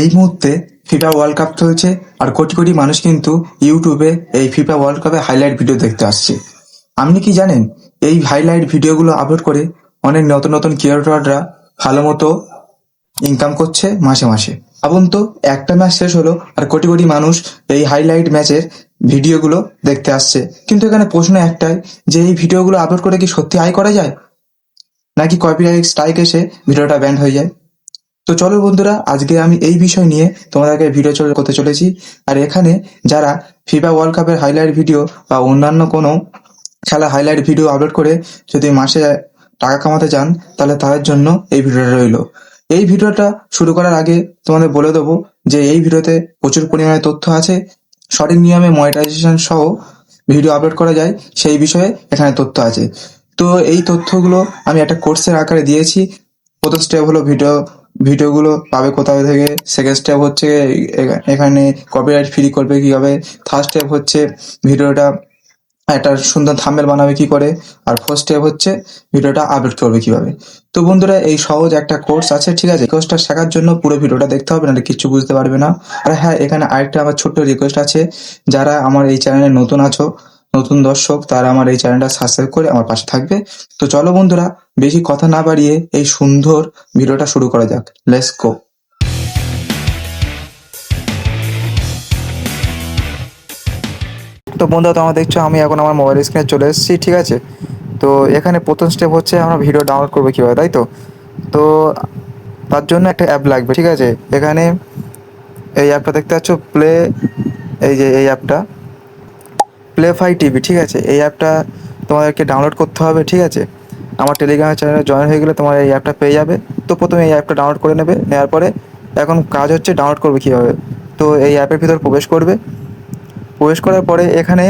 এই মুহূর্তে FIFA world cup চলছে আর কোটি কোটি মানুষ কিন্তু ইউটিউবে এই ফিফা ওয়ার্ল্ড কাপে হাইলাইট ভিডিও দেখতে আসছে। আপনি কি জানেন এই হাইলাইট ভিডিওগুলো আপলোড করে অনেক নতুন নতুন ক্রিয়েটররা ভালো মতো ইনকাম করছে মাসে মাসে। ভাবুন তো, একটা ম্যাচ শেষ হলো আর কোটি কোটি মানুষ এই হাইলাইট ম্যাচের ভিডিওগুলো দেখতে আসছে, কিন্তু এখানে প্রশ্ন একটাই যে এই ভিডিওগুলো আপলোড করে কি সত্যি আয় করা যায়, নাকি কপিরাইট স্ট্রাইক এসে ভিডিওটা ব্যান্ড হয়ে যায়। তো চলো বন্ধুরা, আজকে আমি এই বিষয় নিয়ে তোমাদেরকে ভিডিও করতে চলেছি। আর এখানে যারা ফিফা ওয়ার্ল্ড কাপের হাইলাইট ভিডিও বা অন্যান্য কোনো খেলা হাইলাইট ভিডিও আপলোড করে যদি মাসে টাকা কামাতে চান, তাহলে তাদের জন্য এই ভিডিওটা রইলো। এই ভিডিওটা শুরু করার আগে তোমাদের বলে দেবো যে এই ভিডিওতে প্রচুর পরিমাণে তথ্য আছে, সঠিক নিয়মে মনিটাইজেশন সহ ভিডিও আপলোড করা যায় সেই বিষয়ে এখানে তথ্য আছে। তো এই তথ্যগুলো আমি একটা কোর্সের আকারে দিয়েছি। প্রথম স্টেপ হলো ভিডিওগুলো পাবে কোথাও থেকে, সেকেন্ড স্টেপ হচ্ছে এখানে কপিরাইট ফ্রি করবে কিভাবে, থার্ড স্টেপ হচ্ছে ভিডিওটা একটা সুন্দর থাম্বনেল বানাবে কি করে, আর ফোর্থ স্টেপ হচ্ছে ভিডিওটা আপলোড করবে কিভাবে। তো বন্ধুরা, এই সহজ একটা কোর্স আছে, ঠিক আছে? কোর্সটা শেখার জন্য পুরো ভিডিওটা দেখতে হবে, নাহলে কিছু বুঝতে পারবে না। আর হ্যাঁ, এখানে আরেকটা আমার ছোট্ট রিকোয়েস্ট আছে, যারা আমার এই চ্যানেলে নতুন আছো, নতুন দর্শক, তারা আমার এই চ্যানেলটা সাবস্ক্রাইব করে আমার পাশে থাকবে। তো চলো বন্ধুরা, বেশি কথা না বাড়িয়ে এই সুন্দর ভিডিওটা শুরু করা যাক। Let's go. তো বন্ধুরা, তোমরা দেখছো আমি এখন আমার মোবাইল স্ক্রিনে চলে এসেছি, ঠিক আছে? তো এখানে প্রথম স্টেপ হচ্ছে আমরা ভিডিও ডাউনলোড করবো কীভাবে, তাই তো? তো তার জন্য একটা অ্যাপ লাগবে, ঠিক আছে? এখানে এই অ্যাপটা দেখতে পাচ্ছ, এই যে এই অ্যাপটা প্লে ফাই টিভি, ঠিক আছে? এই অ্যাপটা তোমাদেরকে ডাউনলোড করতে হবে, ঠিক আছে? আমার টেলিগ্রামের চ্যানেলে জয়েন হয়ে গেলে তোমার এই অ্যাপটা পেয়ে যাবে। তো প্রথমে এই অ্যাপটা ডাউনলোড করে নেবে, নেওয়ার পরে এখন কাজ হচ্ছে ডাউনলোড করবে কীভাবে। তো এই অ্যাপের ভিতর প্রবেশ করার পরে এখানে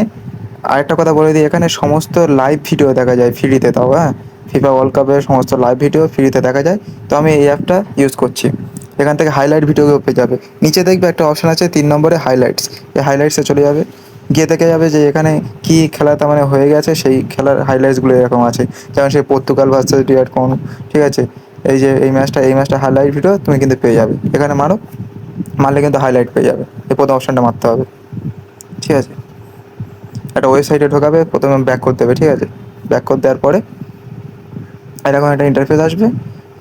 আরেকটা কথা বলে দিই, এখানে সমস্ত লাইভ ভিডিও দেখা যায় ফ্রিতে, তাও হ্যাঁ, ফিফা ওয়ার্ল্ড কাপের সমস্ত লাইভ ভিডিও ফ্রিতে দেখা যায়। তো আমি এই অ্যাপটা ইউজ করছি। এখান থেকে হাইলাইট ভিডিওগুলো পেয়ে যাবে। নিচে দেখবে একটা অপশান আছে 3 নম্বরে হাইলাইটস, এই হাইলাইটসে চলে যাবে, গিয়ে দেখে যাবে যে এখানে কী খেলা তার মানে হয়ে গেছে, সেই খেলার হাইলাইটসগুলো এরকম আছে। যেমন সেই পর্তুগাল ভার্সেস ডিআর কনগো, ঠিক আছে? এই যে এই ম্যাচটা হাইলাইট ভিডিও তুমি কিন্তু পেয়ে যাবে। এখানে মারলে কিন্তু হাইলাইট পেয়ে যাবে। এই প্রথম অপশানটা মারতে হবে, ঠিক আছে? একটা ওয়েবসাইটে ঢোকাবে, প্রথমে ব্যাক করতে হবে, ঠিক আছে? ব্যাক করে দেওয়ার পরে এরকম একটা ইন্টারফেস আসবে।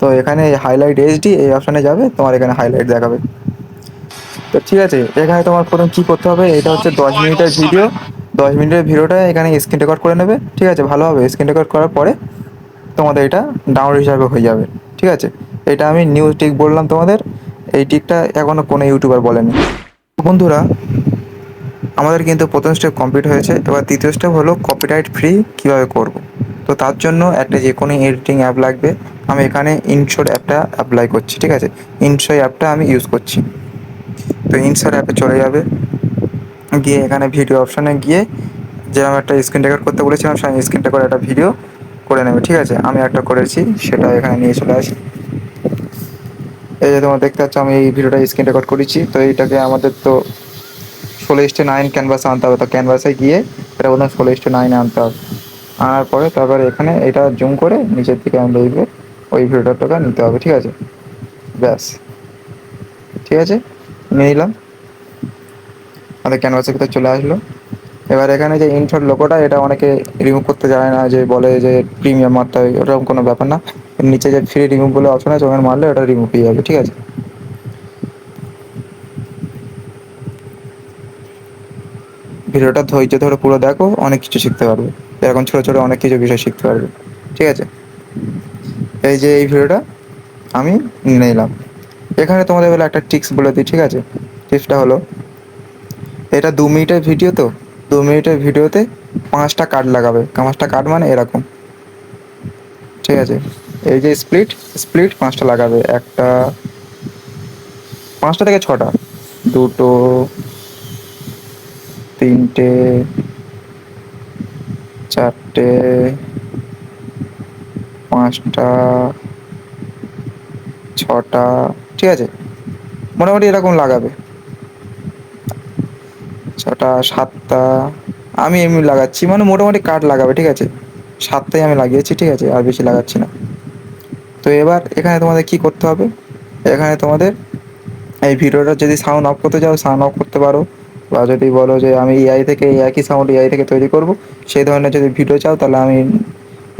তো এখানে হাইলাইট এইচডি এই অপশানে যাবে, তোমার এখানে হাইলাইট দেখাবে। তো ঠিক আছে, এখানে তোমার প্রথম কী করতে হবে, এটা হচ্ছে 10 মিনিটের ভিডিও। 10 মিনিটের ভিডিওটা এখানে স্ক্রিন রেকর্ড করে নেবে, ঠিক আছে? ভালোভাবে স্ক্রিন রেকর্ড করার পরে তোমাদের এটা ডাউনলোড হিসাবে হয়ে যাবে, ঠিক আছে? এটা আমি নিউ টিক বললাম তোমাদের, এই টিকটা এখনও কোনো ইউটিউবার বলেনি। বন্ধুরা, আমাদের কিন্তু প্রথম স্টেপ কমপ্লিট হয়েছে। এবার দ্বিতীয় স্টেপ হলো কপিরাইট ফ্রি কীভাবে করব। তো তার জন্য একটা যে কোনো এডিটিং অ্যাপ লাগবে। আমি এখানে ইনশোর অ্যাপটা অ্যাপ্লাই করছি, ঠিক আছে? ইনশো অ্যাপটা আমি ইউজ করছি। তো ইনশোর অ্যাপে চলে যাবে, গিয়ে এখানে ভিডিও অপশানে গিয়ে যেরকম একটা স্ক্রিন রেকর্ড করতে বলেছিলাম, সেই স্ক্রিন রেকর্ড একটা ভিডিও করে নেবে, ঠিক আছে? আমি একটা করেছি, সেটা এখানে নিয়ে চলে আসি। এই যে তোমরা দেখতে পাচ্ছ আমি এই ভিডিওটা স্ক্রিন রেকর্ড করেছি। তো এইটাকে আমাদের তো 16:9 ক্যানভাসে আনতে হবে। তো ক্যানভাসে গিয়ে এটা প্রথম 16:9 আনতে হবে। আনার পরে তারপরে এখানে এটা জুম করে নিচের দিকে আমি দেখবে ওই ভিডিওটাকে নিতে হবে, ঠিক আছে? ব্যাস, ঠিক আছে, নিয়ে নিলাম। আমাদের ক্যানভাসের ভিতরে চলে আসলো। এবার এখানে যে ইনশট লোগোটা, এটা অনেকে রিমুভ করতে জানে না, যে বলে যে প্রিমিয়াম মারতে হবে, ওরকম কোনো ব্যাপার না। নিচে যে ফ্রি রিমুভ বলে অপশন আছে, ওখানে মারলে ওটা রিমুভ হয়ে যাবে, ঠিক আছে? ভিডিওটা ধৈর্য ধরে পুরো দেখো, অনেক কিছু শিখতে পারবে। এরকম ছোটো ছোটো অনেক কিছু বিষয় শিখতে পারবে, ঠিক আছে? এই যে এই ভিডিওটা আমি নিয়ে নিলাম। এখানে তোমাদের বেলা একটা টিপস বলে দিই, ঠিক আছে? টিপসটা হলো, এটা 2 মিনিটের ভিডিও, তো 2 মিনিটের ভিডিওতে 5টা কার্ড লাগাবে। 5টা কার্ড মানে এরকম, ঠিক আছে? এই যে স্প্লিট স্প্লিট 5টা লাগাবে। 5টা থেকে 6টা, 2টো, 3টে, 4টে, 5টা, 6টা, ঠিক আছে? মোটামুটি এরকম লাগাবে। 6টা, 7টা, আমি এমনি লাগাচ্ছি, মানে মোটামুটি কার্ড লাগাবে, ঠিক আছে? 7টাই আমি লাগিয়েছি, ঠিক আছে? আর বেশি লাগাচ্ছি না। তো এবার এখানে তোমাদের কি করতে হবে, এখানে তোমাদের এই ভিডিওটা যদি সাউন্ড অফ করতে চাও সাউন্ড অফ করতে পারো, বা যদি বলো যে আমি এআই থেকে এই একই সাউন্ড এআই থেকে তৈরি করব, সেই ধরনের যদি ভিডিও চাও তাহলে আমি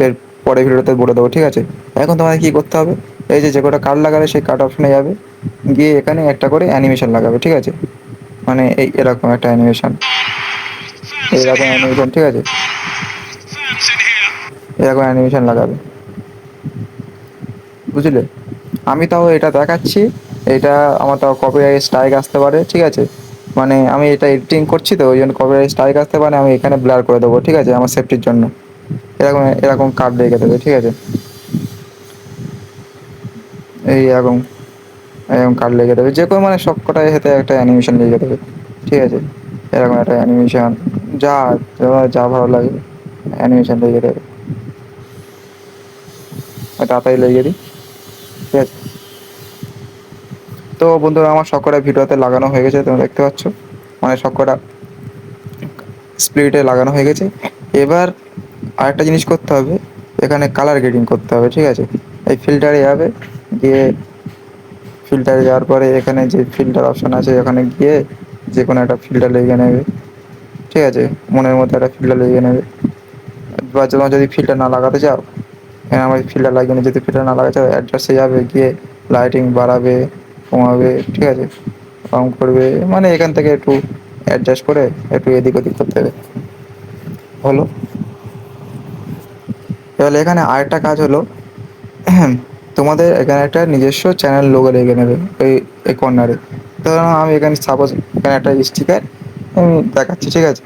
এর পরে ভিডিওতে বলে দেবো, ঠিক আছে? এখন তোমাকে কী করতে হবে, এই যে কটা কার্ড লাগাবে সেই কার্ড অপশনে যাবে, গিয়ে এখানে একটা করে অ্যানিমেশন লাগাবে, ঠিক আছে? মানে এই এরকম একটা অ্যানিমেশন, এইরকম অ্যানিমেশন, ঠিক আছে? এরকম অ্যানিমেশন লাগাবে, বুঝলে? আমি তাও এটা দেখাচ্ছি, এটা আমার তাও কপিরাইট স্ট্রাইক আসতে পারে, ঠিক আছে? মানে আমি এটা এডিটিং করছি তো ওই জন্য কপিরাইট স্ট্রাইক আসতে পারে, আমি এখানে ব্লার করে দেবো, ঠিক আছে? আমার সেফটির জন্য এরকম এরকম কার্ড রেখে দেবে, ঠিক আছে? এই এরকম এরকম কার্ড লেগে দেবে, যে কোনো মানে সব কটাই হাতে একটা অ্যানিমেশন লেগে দেবে, ঠিক আছে? এরকম একটা অ্যানিমেশন, যা তোমার যা ভালো লাগে অ্যানিমেশন লেগে দেবে, তাড়াতাড়ি লেগে দিই, ঠিক আছে? তো বন্ধুরা আমার সবকটা ভিডিওতে লাগানো হয়ে গেছে, তোমরা দেখতে পাচ্ছ, মানে সবকটা স্প্লিটে লাগানো হয়ে গেছে। এবার আরেকটা জিনিস করতে হবে, এখানে কালার গ্রেডিং করতে হবে, ঠিক আছে? এই ফিল্টারে যাবে, গিয়ে ফিল্টারে যাওয়ার পরে এখানে যে ফিল্টার অপশান আছে ওখানে গিয়ে যে কোনো একটা ফিল্টার লেগে নেবে, ঠিক আছে? মনের মতো একটা ফিল্টার লেগে নেবে, বা তোমার যদি ফিল্টার না লাগাতে চাও, আমার ফিল্টার লাগিয়ে নিয়ে যদি ফিল্টার না লাগাতে চাও অ্যাডজাস্টে যাবে, গিয়ে লাইটিং বাড়াবে কমাবে, ঠিক আছে? কম করবে, মানে এখান থেকে একটু অ্যাডজাস্ট করে একটু এদিক ওদিক করতে হবে, হলো? এবার এখানে আরেকটা কাজ হলো, তোমাদের এখানে একটা নিজস্ব চ্যানেল লোগো লেগে নেবে ওই এই কর্নারে। ধরো আমি এখানে সাপোজ এখানে একটা স্টিকার আমি দেখাচ্ছি, ঠিক আছে?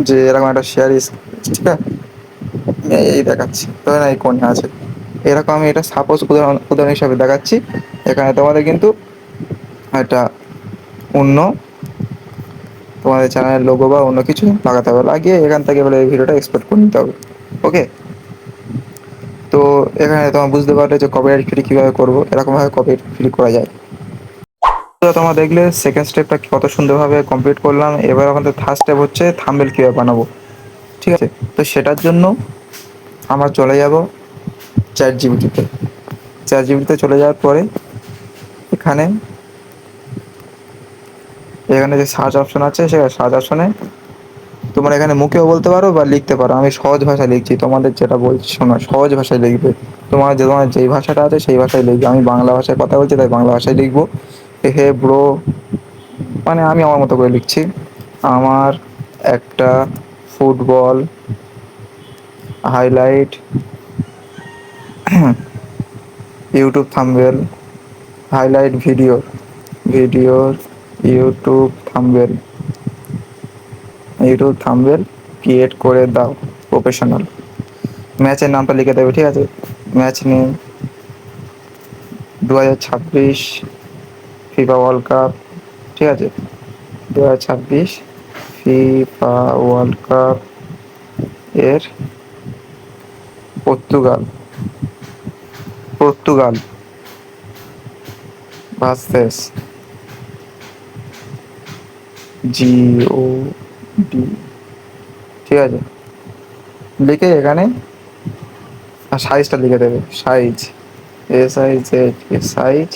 যে এরকম একটা শেয়ার স্টিকার এই দেখাচ্ছি, ধরো না এই কোণে আছে, এরকম আমি এটা সাপোজ উদাহরণ উদাহরণ হিসাবে দেখাচ্ছি। এখানে তোমাদের কিন্তু একটা অন্য তোমাদের চ্যানেলের লোগো বা অন্য কিছু লাগাতে হবে, লাগিয়ে এখান থেকে এবারে এই ভিডিওটা এক্সপোর্ট করে নিতে হবে, ওকে? তো এখানে তোমার বুঝতে পারলে যে কপিরাইট ফ্রি কীভাবে করবো, এরকমভাবে কপিরাইট ফ্রি করা যায়। তো তোমরা দেখলে সেকেন্ড স্টেপটা কত সুন্দরভাবে কমপ্লিট করলাম। এবার আমাদের থার্ড স্টেপ হচ্ছে থাম্বনেল কীভাবে বানাবো, ঠিক আছে? তো সেটার জন্য আমরা চলে যাব চ্যাট জিপিটিতে। চ্যাট জিপিটিতে চলে যাওয়ার পরে এখানে এখানে যে সার্চ অপশন আছে সে সার্চ অপশনে তোমরা এখানে মুখেও বলতে পারো বা লিখতে পারো, আমি সহজ ভাষায় লিখছি, তোমাদের যেটা বলছি শোনো, সহজ ভাষায় লিখবে। তোমার যেই ভাষাটা আছে সেই ভাষায় লিখবে, আমি বাংলা ভাষায় কথা বলছি তাই বাংলা ভাষায় লিখবো। হে ব্রো, মানে আমি আমার মতো করে লিখছি। আমার একটা football highlight YouTube thumbnail, highlight ভিডিওর ইউটিউব থাম্বনেল ক্রিয়েট করে দাও প্রফেশনাল। ম্যাচের নামটা লিখে দেবে, ঠিক আছে? Match name 2026 FIFA world cup, ঠিক আছে? 2026 ফিফা ওয়ার্ল্ড কাপ এর পর্তুগাল পর্তুগাল ভার্সেস জিওডি, ঠিক আছে? লিখে এখানে সাইজটা লিখে দেবে, সাইজ সাইজ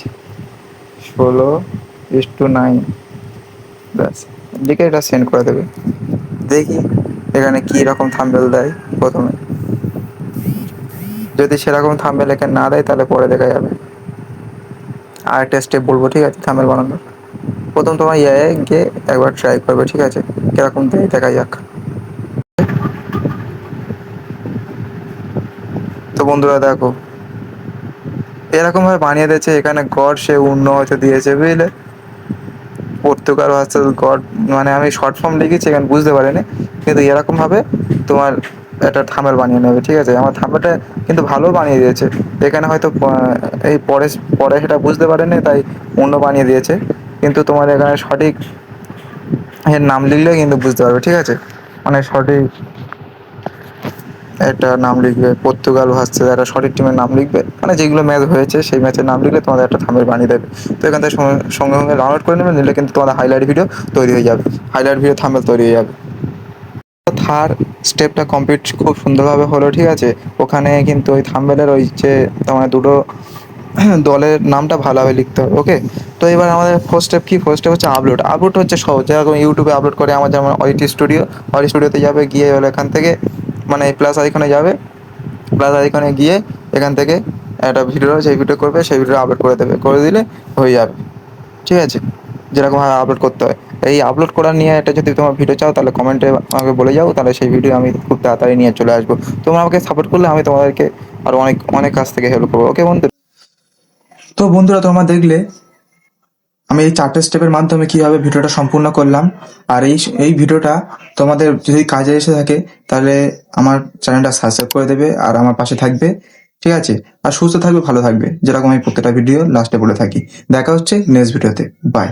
16:9, ব্যাস। লিখে এটা সেন্ড করে দেবে। দেখি এখানে কী রকম থাম্বনেল দেয় প্রথমে, যদি সেরকম থাম্বনেল এখানে না দেয় তাহলে পরে দেখা যাবে। আর একটা স্টেপ বলবো, ঠিক আছে? থাম্বনেল বানানোর প্রথম তোমার গিয়ে একবার ট্রাই করবে, ঠিক আছে? কিরকম দেয় দেখা যাক। তো বন্ধুরা দেখো এরকমভাবে বানিয়ে দিয়েছে, এখানে গড সে অন্য হয়তো দিয়েছে, বুঝলে? পর্তুগাল ভার্সেস গড, মানে আমি শর্ট ফর্ম লিখেছি এখানে বুঝতে পারিনি, কিন্তু এরকমভাবে তোমার একটা থাম্বনেল বানিয়ে নেবে, ঠিক আছে? আমার থাম্বনেলটা কিন্তু ভালো বানিয়ে দিয়েছে, এখানে হয়তো এই পরে পরে সেটা বুঝতে পারেনি তাই অন্য বানিয়ে দিয়েছে, কিন্তু তোমার এখানে সঠিক এর নাম লিখলে কিন্তু বুঝতে পারবে, ঠিক আছে? মানে সঠিক একটা নাম লিখবে, পর্তুগাল ভার্সেস একটা সঠিক টিমের নাম লিখবে, মানে যেগুলো ম্যাচ হয়েছে সেই ম্যাচের নাম লিখলে তোমাদের একটা থাম্বনেল বানিয়ে দেবে। তো এখান থেকে সঙ্গে সঙ্গে ডাউনলোড করে নেবে, নিলে কিন্তু তোমাদের হাইলাইট ভিডিও তৈরি হয়ে যাবে, হাইলাইট ভিডিও থাম্বনেল তৈরি হয়ে যাবে। থার্ড স্টেপটা কমপ্লিট খুব সুন্দরভাবে হলো, ঠিক আছে? ওখানে কিন্তু ওই থাম্বনেলের ওই যে তোমার দুটো দলের নামটা ভালোভাবে লিখতে হবে। ওকে, তো এবার আমাদের ফার্স্ট স্টেপ কি, ফার্স্ট স্টেপ হচ্ছে আপলোড। আপলোড হচ্ছে সহজ, যেরকম ইউটিউবে আপলোড করে আমার, যেমন অডিট স্টুডিও, অডিট স্টুডিওতে যাবে, গিয়ে হলো এখান থেকে মানে প্লাস আইকনে যাবে, প্লাস আইকনে গিয়ে এখান থেকে একটা ভিডিও, সেই ভিডিও করবে, সেই ভিডিও আপলোড করে দেবে, করে দিলে হয়ে যাবে। ঠিক আছে, যেরকমভাবে আপলোড করতে হয়। এই আপলোড করা নিয়ে এটা যদি তোমার ভিডিও চাও তাহলে কমেন্টে আমাকে বলে যাও, তাহলে সেই ভিডিও আমি খুব তাড়াতাড়ি নিয়ে চলে আসবো। তোমরা আমাকে সাপোর্ট করলে আমি তোমাদেরকে আরও অনেক অনেক কাছ থেকে হেল্প করবো। ওকে বন্ধু, তো বন্ধুরা তোমরা দেখলে আমি এই 4টে স্টেপের মাধ্যমে কিভাবে ভিডিওটা সম্পূর্ণ করলাম। আর এই ভিডিওটা তোমাদের যদি কাজে এসে থাকে তাহলে আমার চ্যানেলটা সাবস্ক্রাইব করে দেবে আর আমার পাশে থাকবে। ঠিক আছে, আর সুস্থ থাকবে, ভালো থাকবে, যেরকম আমি প্রত্যেকটা ভিডিও লাস্টে বলে থাকি। দেখা হচ্ছে নেক্সট ভিডিওতে। বাই।